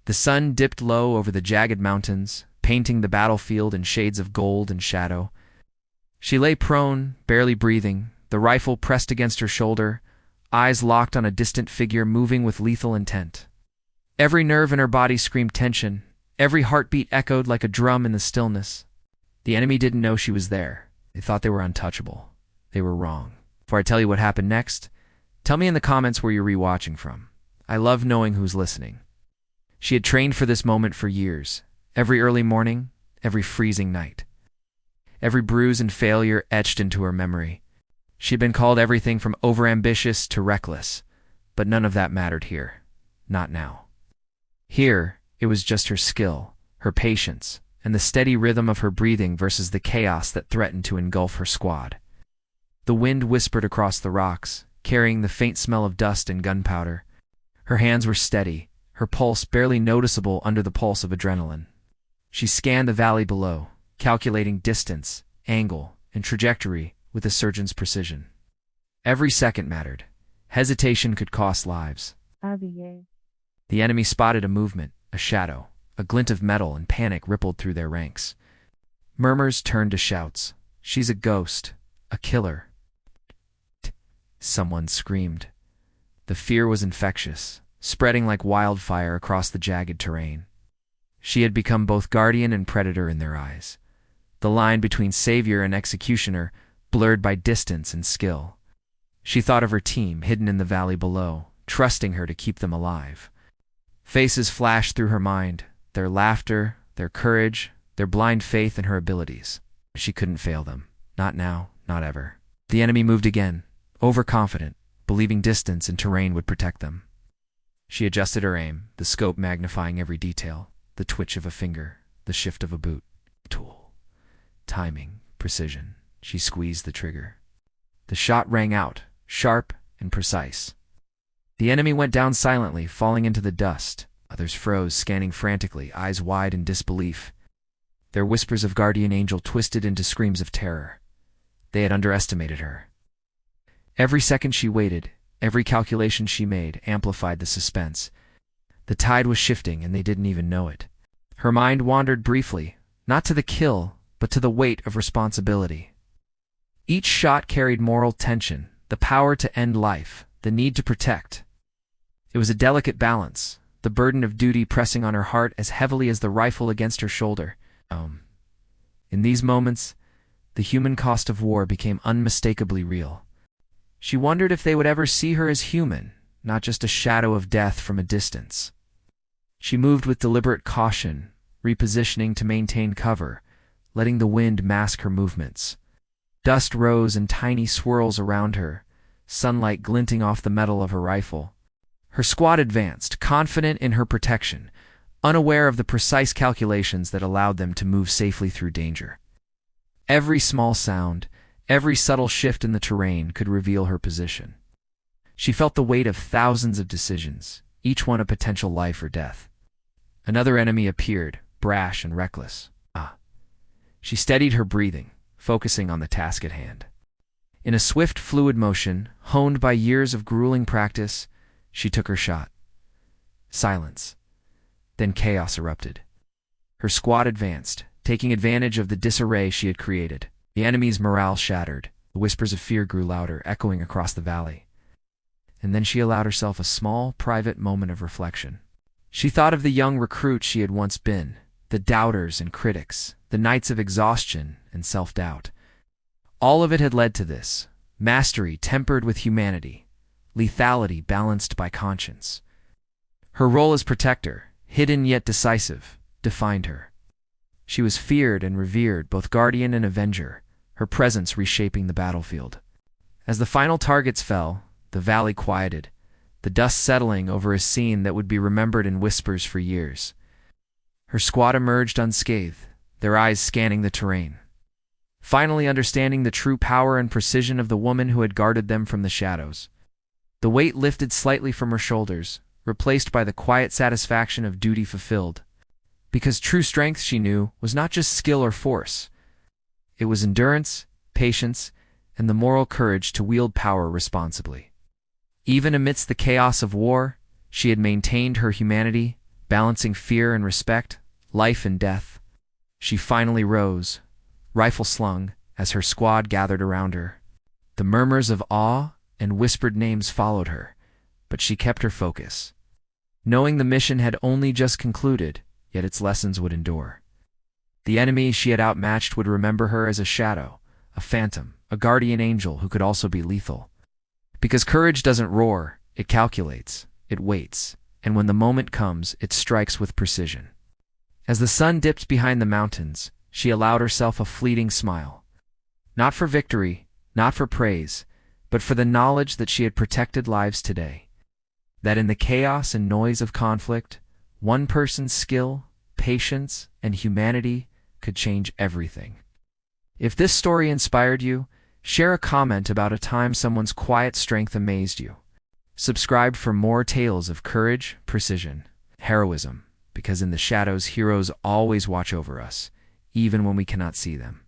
The sun dipped low over the jagged mountains, painting the battlefield in shades of gold and shadow. She lay prone, barely breathing, the rifle pressed against her shoulder, eyes locked on a distant figure moving with lethal intent. Every nerve in her body screamed tension, every heartbeat echoed like a drum in the stillness. The enemy didn't know she was there. They thought they were untouchable. They were wrong. Before I tell you what happened next, tell me in the comments where you're rewatching from. I love knowing who's listening. She had trained for this moment for years, every early morning, every freezing night. Every bruise and failure etched into her memory. She had been called everything from overambitious to reckless, but none of that mattered here. Not now. Here, it was just her skill, her patience, and the steady rhythm of her breathing versus the chaos that threatened to engulf her squad. The wind whispered across the rocks, carrying the faint smell of dust and gunpowder. Her hands were steady, her pulse barely noticeable under the pulse of adrenaline. She scanned the valley below, calculating distance, angle, and trajectory with a surgeon's precision. Every second mattered. Hesitation could cost lives. The enemy spotted a movement, a shadow, a glint of metal, and panic rippled through their ranks. Murmurs turned to shouts. "She's a ghost, a killer." Someone screamed. The fear was infectious, spreading like wildfire across the jagged terrain. She had become both guardian and predator in their eyes. The line between savior and executioner blurred by distance and skill. She thought of her team hidden in the valley below, trusting her to keep them alive. Faces flashed through her mind, their laughter, their courage, their blind faith in her abilities. She couldn't fail them. Not now, not ever. The enemy moved again, overconfident, believing distance and terrain would protect them. She adjusted her aim, the scope magnifying every detail, the twitch of a finger, the shift of a boot. Tool. Timing, precision. She squeezed the trigger. The shot rang out, sharp and precise. The enemy went down silently, falling into the dust. Others froze, scanning frantically, eyes wide in disbelief. Their whispers of guardian angel twisted into screams of terror. They had underestimated her. Every second she waited, every calculation she made, amplified the suspense. The tide was shifting, and they didn't even know it. Her mind wandered briefly, not to the kill, but to the weight of responsibility. Each shot carried moral tension, the power to end life, the need to protect. It was a delicate balance, the burden of duty pressing on her heart as heavily as the rifle against her shoulder. In these moments, the human cost of war became unmistakably real. She wondered if they would ever see her as human, not just a shadow of death from a distance. She moved with deliberate caution, repositioning to maintain cover, letting the wind mask her movements. Dust rose in tiny swirls around her, sunlight glinting off the metal of her rifle. Her squad advanced, confident in her protection, unaware of the precise calculations that allowed them to move safely through danger. Every small sound, every subtle shift in the terrain could reveal her position. She felt the weight of thousands of decisions, each one a potential life or death. Another enemy appeared, brash and reckless. She steadied her breathing, focusing on the task at hand. In a swift, fluid motion, honed by years of grueling practice, she took her shot. Silence. Then chaos erupted. Her squad advanced, taking advantage of the disarray she had created. The enemy's morale shattered. The whispers of fear grew louder, echoing across the valley. And then she allowed herself a small, private moment of reflection. She thought of the young recruit she had once been, the doubters and critics, the nights of exhaustion and self-doubt. All of it had led to this: mastery tempered with humanity, lethality balanced by conscience. Her role as protector, hidden yet decisive, defined her. She was feared and revered, both guardian and avenger, her presence reshaping the battlefield. As the final targets fell, the valley quieted, the dust settling over a scene that would be remembered in whispers for years. Her squad emerged unscathed, their eyes scanning the terrain, finally understanding the true power and precision of the woman who had guarded them from the shadows. The weight lifted slightly from her shoulders, replaced by the quiet satisfaction of duty fulfilled. Because true strength, she knew, was not just skill or force. It was endurance, patience, and the moral courage to wield power responsibly. Even amidst the chaos of war, she had maintained her humanity, balancing fear and respect, life and death. She finally rose, rifle slung, as her squad gathered around her. The murmurs of awe and whispered names followed her, but she kept her focus, knowing the mission had only just concluded, yet its lessons would endure. The enemy she had outmatched would remember her as a shadow, a phantom, a guardian angel who could also be lethal. Because courage doesn't roar, it calculates, it waits, and when the moment comes, it strikes with precision. As the sun dipped behind the mountains, she allowed herself a fleeting smile. Not for victory, not for praise, but for the knowledge that she had protected lives today. That in the chaos and noise of conflict, one person's skill, patience, and humanity could change everything. If this story inspired you, share a comment about a time someone's quiet strength amazed you. Subscribe for more tales of courage, precision, heroism, because in the shadows, heroes always watch over us, even when we cannot see them.